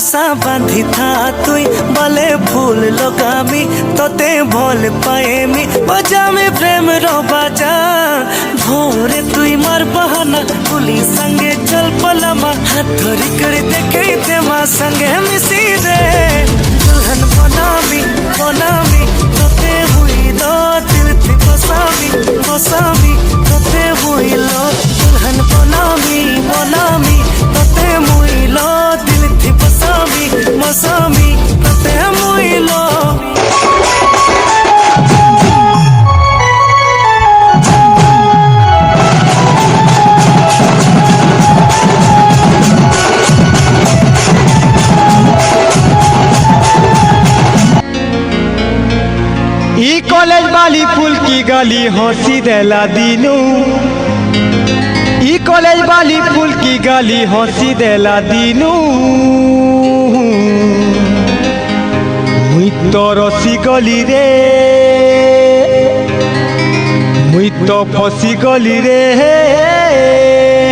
गामुसा बांधी था तुई बले फूल लगामी तोते भोल पाएमी बजा में प्रेम रो बाजा भोरे तुई मार बहाना पुली संगे चल पलामा हाथ धरी कर देखे ते माँ संगे मिसी रे दुल्हन बनामी बनामी तोते हुई लो दिल थी बसामी बसामी तोते हुई लो दुल्हन बनामी बनामी तोते मुई लो दिल थी बसामी बसामी तोते मुई लो। ई कॉलेज वाली फूल की गली हंसी देला दीनू ई कॉलेज वाली फूल की गली हंसी देला दीनू मुई तो रसी गली रे मुई तो फसी गली रे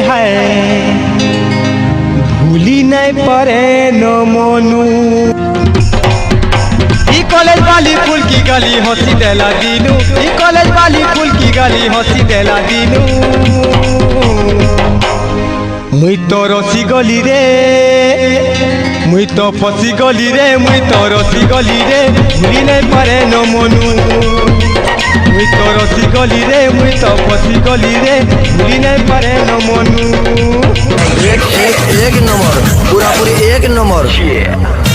हाय भूली नहीं परे न मनु कॉलेज वाली फूल की गली हंसी देला दीनू ई कॉलेज वाली फूल की गली हंसी देला दीनू मुई तो रसी गली रे मुई तो फसी गली रे मुई तो रसी गली रे भूली नहीं पारे न मनु मुई तो रसी गली रे मुई तो फसी गली रे भूली नहीं पारे न मनु एक नंबर पूरा पूरी एक नंबर।